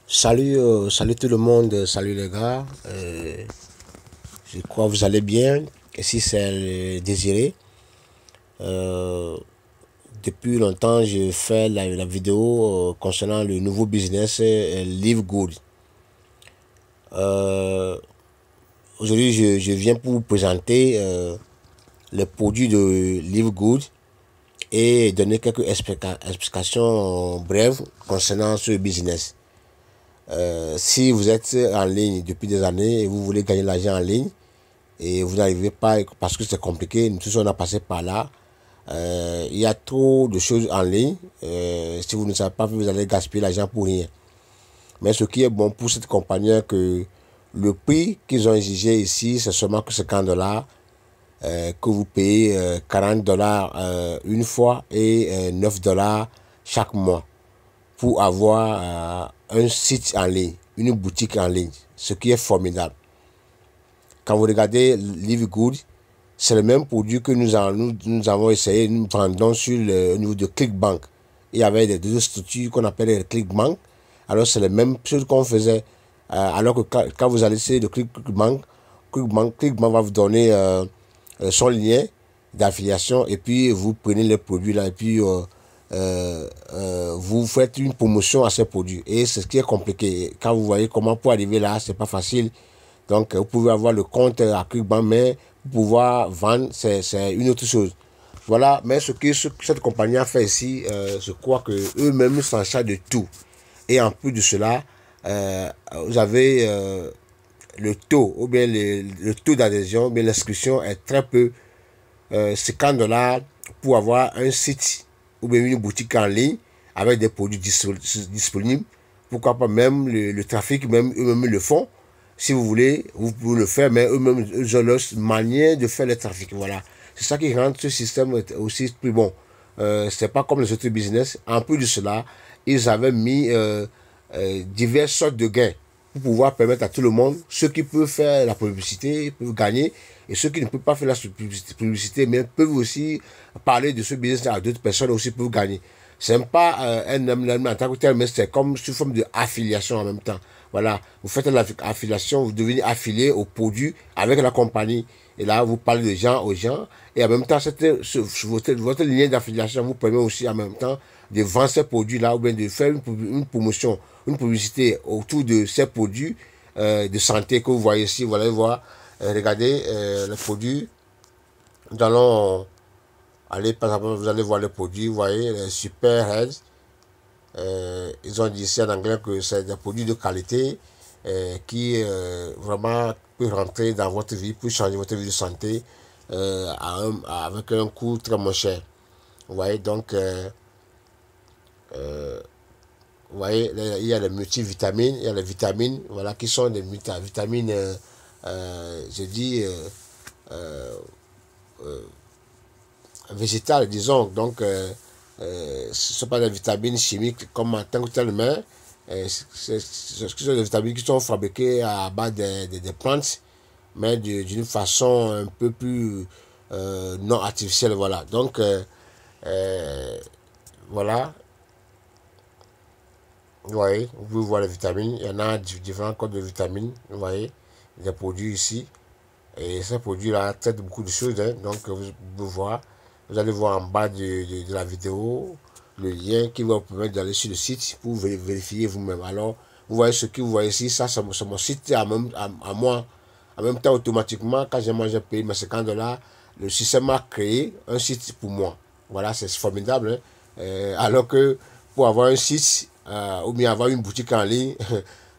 Salut, salut tout le monde, salut les gars. Je crois que vous allez bien. Ici c'est le Désiré. Euh, Depuis longtemps, je fais la vidéo concernant le nouveau business Live Good. Euh, Aujourd'hui, je viens pour vous présenter les produits de Live Good et donner quelques explications brèves concernant ce business. Si vous êtes en ligne depuis des années et vous voulez gagner de l'argent en ligne et vous n'arrivez pas parce que c'est compliqué, nous tous on a passé par là. Il y a trop de choses en ligne. Si vous ne savez pas, vous allez gaspiller l'argent pour rien. Mais ce qui est bon pour cette compagnie, c'est que le prix qu'ils ont exigé ici, c'est seulement que 50 dollars que vous payez 40 dollars une fois et 9 dollars chaque mois pour avoir un site en ligne, une boutique en ligne, ce qui est formidable. Quand vous regardez Live Good, c'est le même produit que nous avons essayé, nous vendons au niveau de ClickBank. Il y avait des deux structures qu'on appelait ClickBank. Alors c'est la même chose qu'on faisait. Alors que quand vous allez essayer de ClickBank va vous donner son lien d'affiliation et puis vous prenez les produits là et puis vous faites une promotion à ces produits. Et c'est ce qui est compliqué. Quand vous voyez comment pour arriver là, c'est pas facile. Donc, vous pouvez avoir le compte à ClickBank, mais pour pouvoir vendre, c'est une autre chose. Voilà, mais ce que cette compagnie a fait ici, je crois que eux-mêmes s'en chargent de tout. Et en plus de cela, vous avez le taux, ou bien le taux d'adhésion, ou bien l'inscription est très peu. 50 dollars pour avoir un site ou bien une boutique en ligne avec des produits disponibles. Pourquoi pas même le trafic, même eux-mêmes le font. Si vous voulez, vous pouvez le faire, mais eux-mêmes, ils ont leur manière de faire le trafic. Voilà. C'est ça qui rend ce système aussi plus bon. C'est pas comme les autres business. En plus de cela, ils avaient mis diverses sortes de gains pour pouvoir permettre à tout le monde, ceux qui peuvent faire la publicité, peuvent gagner, et ceux qui ne peuvent pas faire la publicité, mais peuvent aussi parler de ce business à d'autres personnes aussi peuvent gagner. C'est pas un élément en tant que tel, mais c'est comme sous forme d'affiliation en même temps. Voilà, vous faites l'affiliation, vous devenez affilié au produit avec la compagnie. Et là, vous parlez aux gens, et en même temps, votre lien d'affiliation vous permet aussi en même temps de vendre ces produits-là, ou bien de faire une promotion, une publicité autour de ces produits de santé que vous voyez ici. Vous allez voir, regardez les produits. Nous allons aller, par exemple, vous allez voir les produits, vous voyez, les Super Heads. Ils ont dit ici en anglais que c'est des produits de qualité qui vraiment peuvent rentrer dans votre vie, pour changer votre vie de santé avec un coût très moins cher. Vous voyez, donc, vous voyez, il y a les multivitamines, il y a les vitamines, voilà, qui sont des vitamines, je dis, végétales, disons. Donc, ce ne sont pas des vitamines chimiques comme en tant que tel, mais ce sont des vitamines qui sont fabriquées à base des plantes, mais d'une façon un peu plus non artificielle. Voilà. Donc, voilà. Vous voyez, vous pouvez voir les vitamines. Il y en a différents codes de vitamines. Vous voyez, des produits ici. Et ces produits-là traitent beaucoup de choses. Hein. Donc, vous pouvez voir. Vous allez voir en bas de la vidéo le lien qui va vous permettre d'aller sur le site pour vérifier vous-même. Alors, vous voyez ce que vous voyez ici. Ça, c'est mon site à moi. En même temps, automatiquement, quand j'ai payé mes 50 dollars, le système a créé un site pour moi. Voilà, c'est formidable. Hein. Alors que pour avoir un site ou bien avoir une boutique en ligne,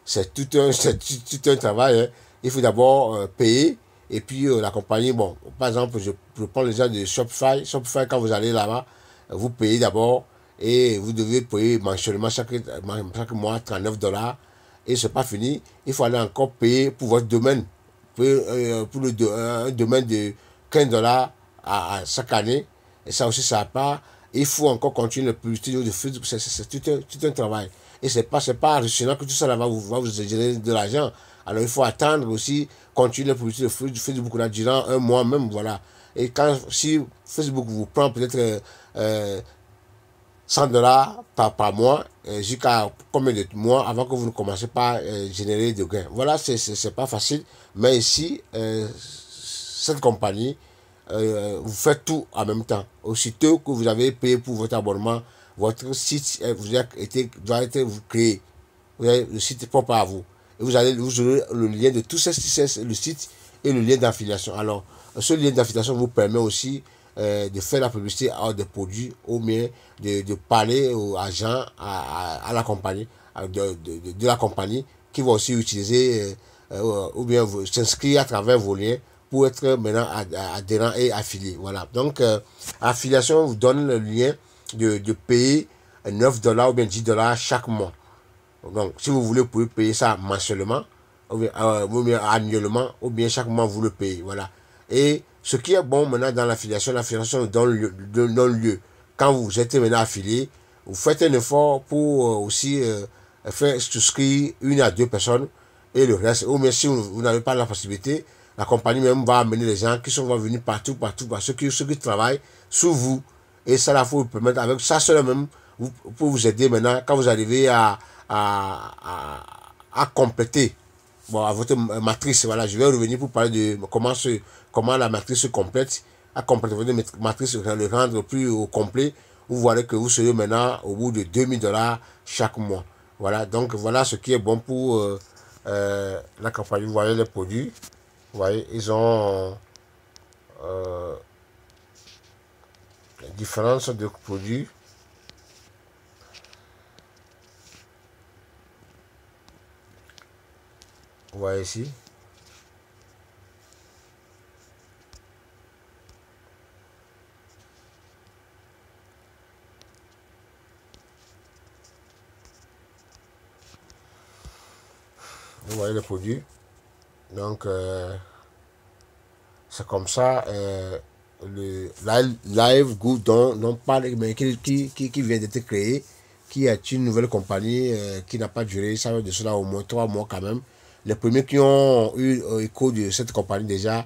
c'est tout un travail. Hein. Il faut d'abord payer. Et puis la compagnie, bon, par exemple, je prends le genre de Shopify. Shopify, quand vous allez là-bas, vous payez d'abord et vous devez payer mensuellement chaque mois 39 dollars. Et c'est pas fini. Il faut aller encore payer pour votre domaine. Pour un domaine de 15 dollars à chaque année. Et ça aussi, ça n'a pas. Il faut encore continuer le publicité de Facebook. C'est tout un travail. Et c'est pas hallucinant que tout ça là va vous générer de l'argent. Alors il faut attendre aussi, continuer la publicité de Facebook là durant un mois même, voilà. Et si Facebook vous prend peut-être $100 par mois, jusqu'à combien de mois avant que vous ne commencez pas générer de gains. Voilà, c'est pas facile, mais ici, cette compagnie, vous faites tout en même temps. Aussitôt que vous avez payé pour votre abonnement, votre site doit être créé. Vous avez le site propre à vous. Et vous aurez le lien de tout le site et le lien d'affiliation. Alors, ce lien d'affiliation vous permet aussi de faire la publicité à des produits ou bien de parler aux agents, à la compagnie, de la compagnie qui vont aussi utiliser ou bien s'inscrire à travers vos liens pour être maintenant adhérent et affilié. Voilà. Donc, affiliation vous donne le lien de payer $9 ou bien $10 chaque mois. Donc, si vous voulez, vous pouvez payer ça mensuellement, ou bien annuellement, ou bien chaque mois, vous le payez. Voilà. Et ce qui est bon maintenant dans l'affiliation donne lieu. Quand vous êtes maintenant affilié, vous faites un effort pour aussi faire souscrire 1 à 2 personnes et le reste. Ou bien si vous n'avez pas la possibilité, la compagnie même va amener les gens qui vont venir partout, ceux qui travaillent sous vous. Et ça, là, faut vous permettre, avec ça seul même, pour vous aider maintenant, quand vous arrivez à compléter bon, à votre matrice. Voilà, je vais revenir pour parler de comment la matrice se complète, à compléter votre matrice, le rendre plus au complet. Vous verrez que vous serez maintenant au bout de $2000 chaque mois. Voilà, donc voilà ce qui est bon pour la compagnie. Vous voyez les produits, vous voyez, ils ont différence de produits. Vous voyez ici. Vous voyez les produits. Donc, c'est comme ça. Le Live Good dont parle, mais qui vient d'être créé, qui est une nouvelle compagnie qui n'a pas duré, ça veut de cela au moins 3 mois quand même. Les premiers qui ont eu écho de cette compagnie les gens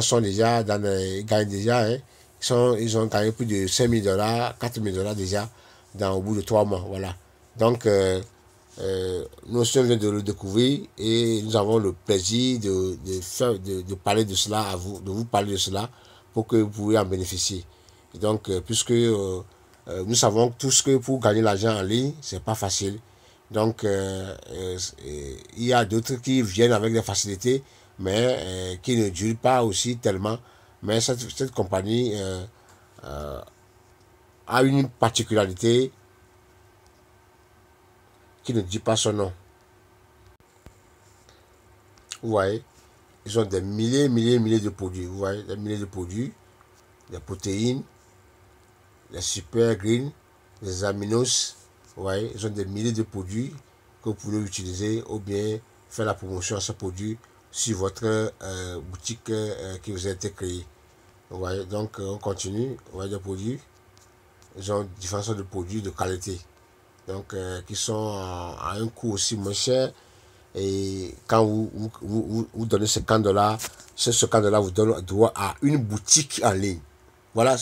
sont déjà ils gagnent déjà, hein. Ils ont gagné plus de $5000, $4000 déjà au bout de 3 mois. Voilà. Donc, nous aussi on vient de le découvrir et nous avons le plaisir de parler de cela à vous, de vous parler de cela pour que vous puissiez en bénéficier. Et donc, puisque nous savons tous que pour gagner l'argent en ligne, c'est pas facile. Donc, il y a d'autres qui viennent avec des facilités, mais qui ne durent pas aussi tellement. Mais cette compagnie a une particularité qui ne dit pas son nom. Vous voyez, ils ont des milliers de produits. Vous voyez, des milliers de produits, des protéines, des super green, des aminos. Vous voyez, ils ont des milliers de produits que vous pouvez utiliser ou bien faire la promotion à ce produit sur votre boutique qui vous a été créée. Vous voyez, donc on continue. Vous voyez des produits. Ils ont différentes sortes de produits de qualité. Donc, qui sont à un coût aussi moins cher. Et quand vous donnez $50, ce $50 vous donne droit à une boutique en ligne. Voilà,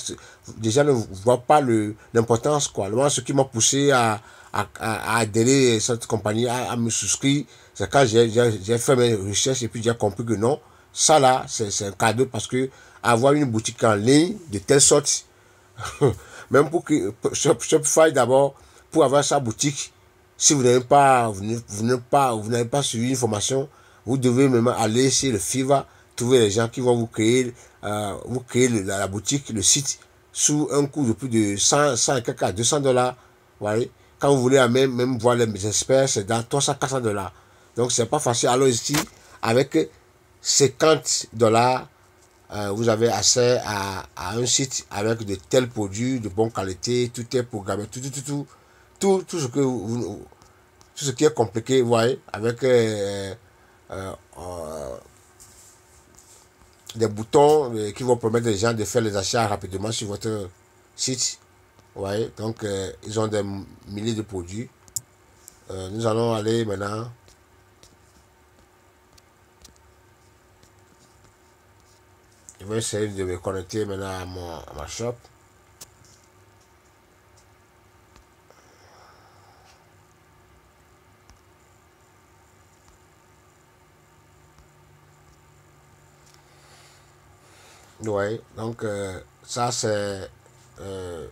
déjà ne vois pas l'importance, quoi. Ce qui m'a poussé à adhérer à cette compagnie, à me souscrire, c'est quand j'ai fait mes recherches et puis j'ai compris que non, ça là, c'est un cadeau parce que avoir une boutique en ligne de telle sorte, même pour que Shopify d'abord, pour avoir sa boutique, si vous n'avez pas, vous n'avez pas suivi une formation, vous devez même aller chez le Fiverr, trouver les gens qui vont vous créer la boutique, le site, sous un coût de plus de 100 et quelques $200. Voyez? Quand vous voulez même voir les experts, c'est dans 300 $, 400 $. Donc c'est pas facile. Alors ici, avec $50, vous avez accès à un site avec de tels produits de bonne qualité, tout est programmé, tout ce que tout ce qui est compliqué, vous voyez, avec des boutons qui vont permettre aux gens de faire les achats rapidement sur votre site. Vous voyez, donc ils ont des milliers de produits. Nous allons aller maintenant. Je vais essayer de me connecter maintenant à ma shop. Ouais, donc ça c'est euh,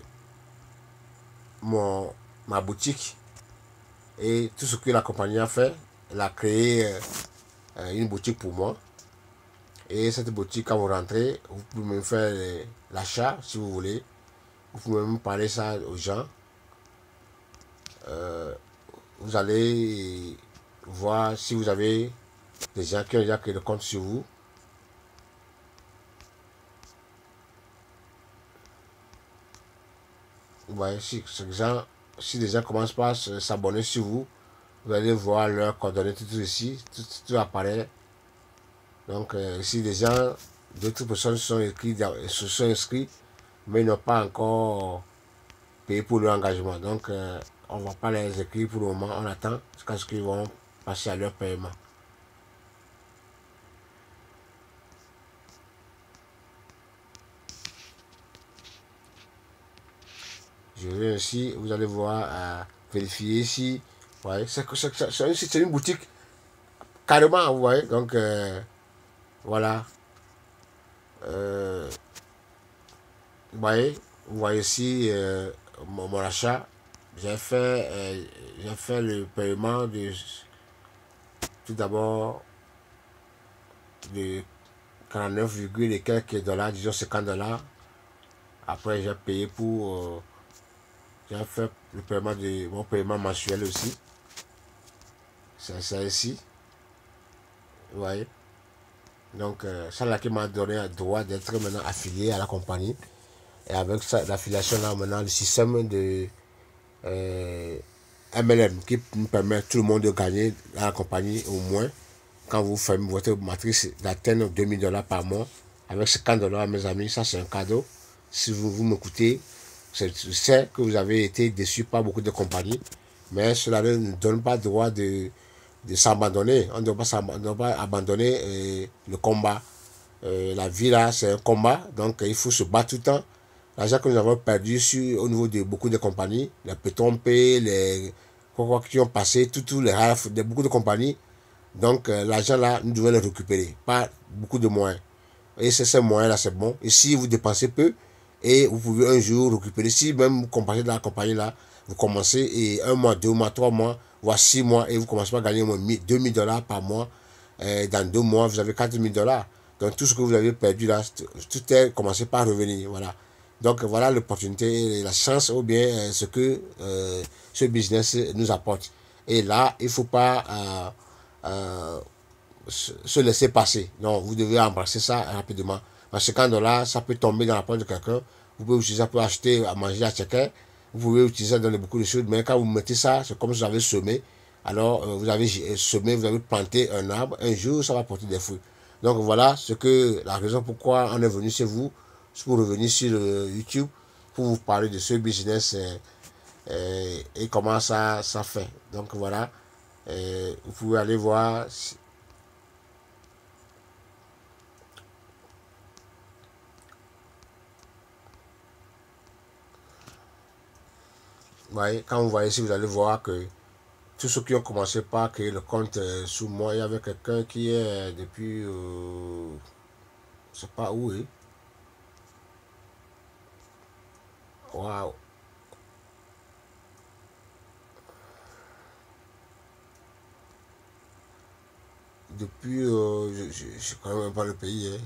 ma boutique et tout ce que la compagnie a fait. Elle a créé une boutique pour moi. Et cette boutique, quand vous rentrez, vous pouvez me faire l'achat si vous voulez. Vous pouvez même parler ça aux gens. Euh, Vous allez voir si vous avez des gens qui ont déjà créé le compte sur vous. Vous voyez, si les gens commencent par s'abonner sur vous, vous allez voir leurs coordonnées tout ici, tout apparaît. Donc, si les gens, d'autres personnes se sont inscrits, mais ils n'ont pas encore payé pour leur engagement. Donc, on ne va pas les écrire pour le moment. On attend jusqu'à ce qu'ils vont passer à leur paiement. Je vais ici, vous allez voir, vérifier ici. Ouais, c'est une boutique carrément, vous voyez. Donc, voilà. Euh, vous voyez ici mon achat. J'ai fait le paiement de tout d'abord de 49, et quelques dollars, disons 50 dollars. Après, j'ai payé pour. J'ai fait le paiement de mon paiement mensuel aussi. C'est ça ici. Vous voyez. Donc, ça là qui m'a donné le droit d'être maintenant affilié à la compagnie. Et avec ça, l'affiliation là, maintenant, le système de MLM qui nous permet tout le monde de gagner à la compagnie au moins, quand vous faites votre matrice, d'atteindre 2000 dollars par mois. Avec 50 dollars, mes amis, ça c'est un cadeau. Si vous m'écoutez, je sais que vous avez été déçu par beaucoup de compagnies, mais cela ne nous donne pas le droit de s'abandonner. On ne doit pas abandonner le combat. La vie là, c'est un combat, donc il faut se battre tout le temps. L'argent que nous avons perdu au niveau de beaucoup de compagnies, les Pétompé, les quoi qui ont passé, tous les RAF, de beaucoup de compagnies. Donc l'argent là, nous devons le récupérer, pas beaucoup de moyens. Et c'est ces moyens là, c'est bon. Et si vous dépensez peu, et vous pouvez un jour récupérer, si même vous compensez dans la compagnie là, vous commencez et un mois, 2 mois, 3 mois, voire 6 mois, et vous commencez à gagner au moins 2000 dollars par mois. Dans 2 mois, vous avez 4000 dollars. Donc tout ce que vous avez perdu là, tout est commencé par revenir. Voilà. Donc voilà l'opportunité, la chance ou bien ce que ce business nous apporte. Et là, il ne faut pas se laisser passer. Non, vous devez embrasser ça rapidement. Parce que quand là, ça peut tomber dans la poche de quelqu'un. Vous pouvez utiliser ça pour acheter à manger à chacun. Vous pouvez utiliser ça dans beaucoup de choses. Mais quand vous mettez ça, c'est comme si vous avez semé. Alors, vous avez semé, vous avez planté un arbre. Un jour, ça va porter des fruits. Donc voilà la raison pourquoi on est venu chez vous. C'est pour revenir sur YouTube pour vous parler de ce business et comment ça fait. Donc voilà. Vous pouvez aller voir. Voyez, quand vous voyez ici, vous allez voir que tous ceux qui ont commencé par créer le compte sous moi, il y avait quelqu'un qui est depuis, je ne sais pas où, waouh, depuis, je ne connais même pas le pays. Hein.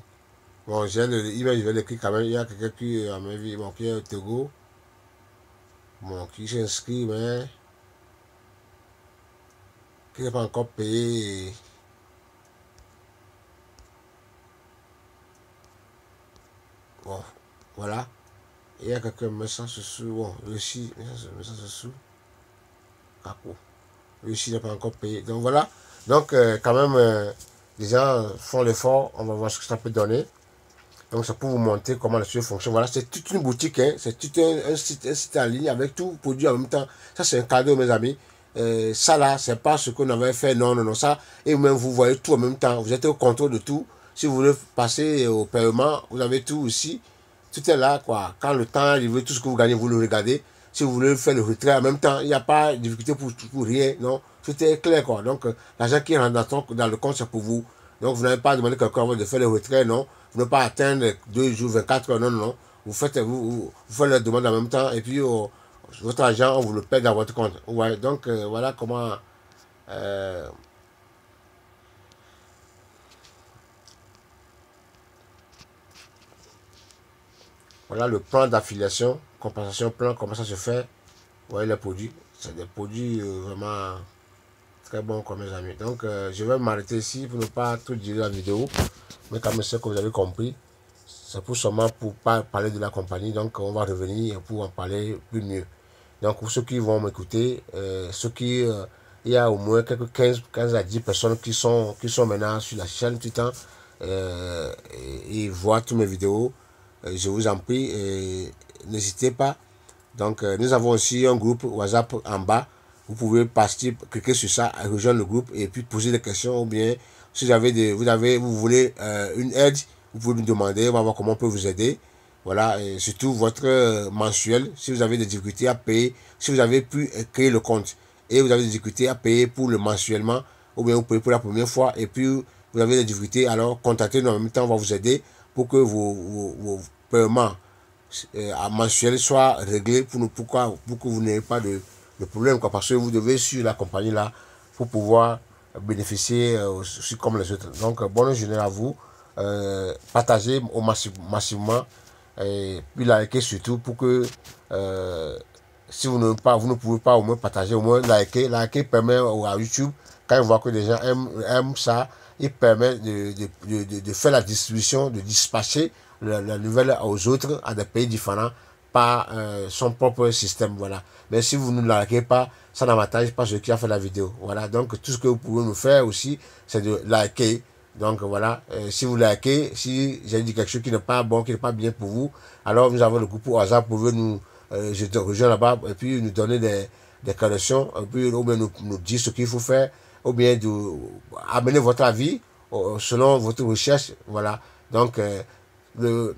Bon, j'ai le email, je vais l'écrire quand même. Il y a quelqu'un qui, à ma vie, bon, qui est au Togo, bon, qui s'inscrit, mais qui n'est pas encore payé. Bon, voilà. Il y a quelqu'un qui met ça sous, bon, réussi, met ça sous, Kako. Réussi n'est pas encore payé. Donc voilà. Donc, quand même, les gens font l'effort. On va voir ce que ça peut donner. Donc, ça peut vous montrer comment la chose fonctionne. Voilà, c'est toute une boutique. Hein. C'est tout un site en ligne avec tout produit en même temps. Ça, c'est un cadeau, mes amis. Ça, là, c'est pas ce qu'on avait fait. Non, non, non. Ça, et même, vous voyez tout en même temps. Vous êtes au contrôle de tout. Si vous voulez passer au paiement, vous avez tout aussi. Tout est là, quoi. Quand le temps arrive, tout ce que vous gagnez, vous le regardez. Si vous voulez faire le retrait en même temps, il n'y a pas de difficulté pour rien, non. Tout est clair, quoi. Donc, l'argent qui rentre dans le compte, c'est pour vous. Donc, vous n'avez pas demandé à quelqu'un de faire le retrait, non. pour ne pas atteindre 2 jours, 24 heures. Non, non. Vous faites la demande en même temps et puis votre argent, on vous le paie dans votre compte. Ouais, donc voilà comment. Voilà le plan d'affiliation, compensation plan, comment ça se fait. Vous voyez les produits. C'est des produits vraiment très bons comme mes amis. Donc je vais m'arrêter ici pour ne pas tout dire la vidéo. Mais comme c'est que vous avez compris, c'est pour seulement pour pas parler de la compagnie. Donc on va revenir pour en parler plus mieux. Donc pour ceux qui vont m'écouter, il y a au moins quelques 15 à 10 personnes qui sont maintenant sur la chaîne tout le temps et voient toutes mes vidéos. Je vous en prie, n'hésitez pas. Donc nous avons aussi un groupe WhatsApp en bas. Vous pouvez cliquer sur ça, rejoindre le groupe et puis poser des questions ou bien si vous voulez une aide, vous pouvez nous demander, on va voir comment on peut vous aider. Voilà, et surtout votre mensuel, si vous avez des difficultés à payer, si vous avez pu créer le compte et vous avez des difficultés à payer pour le mensuellement, ou bien vous payez pour la première fois et puis vous avez des difficultés, alors contactez-nous en même temps, on va vous aider pour que vos paiements mensuels soient réglés pour que vous n'ayez pas de problème, quoi, parce que vous devez suivre la compagnie là pour pouvoir bénéficier aussi comme les autres. Donc, bonne journée à vous. Partagez massivement et puis likez surtout pour que si vous ne pouvez pas au moins partager, au moins liker. Liker permet à YouTube, quand il voit que des gens aiment ça, il permet de faire la distribution, de dispatcher la nouvelle aux autres, à des pays différents, par son propre système. Voilà. Mais si vous ne likez pas, ça n'avantage pas celui qui a fait la vidéo. Voilà. Donc tout ce que vous pouvez nous faire aussi, c'est de liker. Donc voilà, si vous likez, si j'ai dit quelque chose qui n'est pas bon, qui n'est pas bien pour vous, alors nous avons le groupe au hasard, vous pouvez nous rejoindre là-bas et puis nous donner des corrections, et puis ou bien nous dire ce qu'il faut faire, ou bien amener votre avis selon votre recherche. Voilà. Donc ce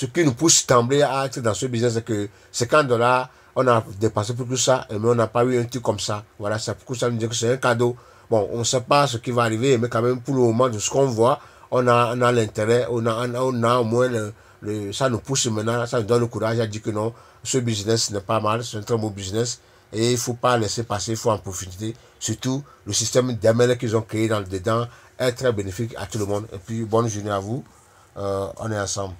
qui nous pousse trembler à être dans ce business, c'est que 50 $, on a dépensé pour tout ça, mais on n'a pas eu un truc comme ça. Voilà, c'est pour ça nous dit que c'est un cadeau. Bon, on ne sait pas ce qui va arriver, mais quand même, pour le moment, de ce qu'on voit, on a l'intérêt, on a au moins ça nous pousse maintenant, ça nous donne le courage à dire que non, ce business n'est pas mal, c'est un très beau business, et il ne faut pas laisser passer, il faut en profiter. Surtout, le système d'ML qu'ils ont créé dedans est très bénéfique à tout le monde. Et puis, bonne journée à vous, on est ensemble.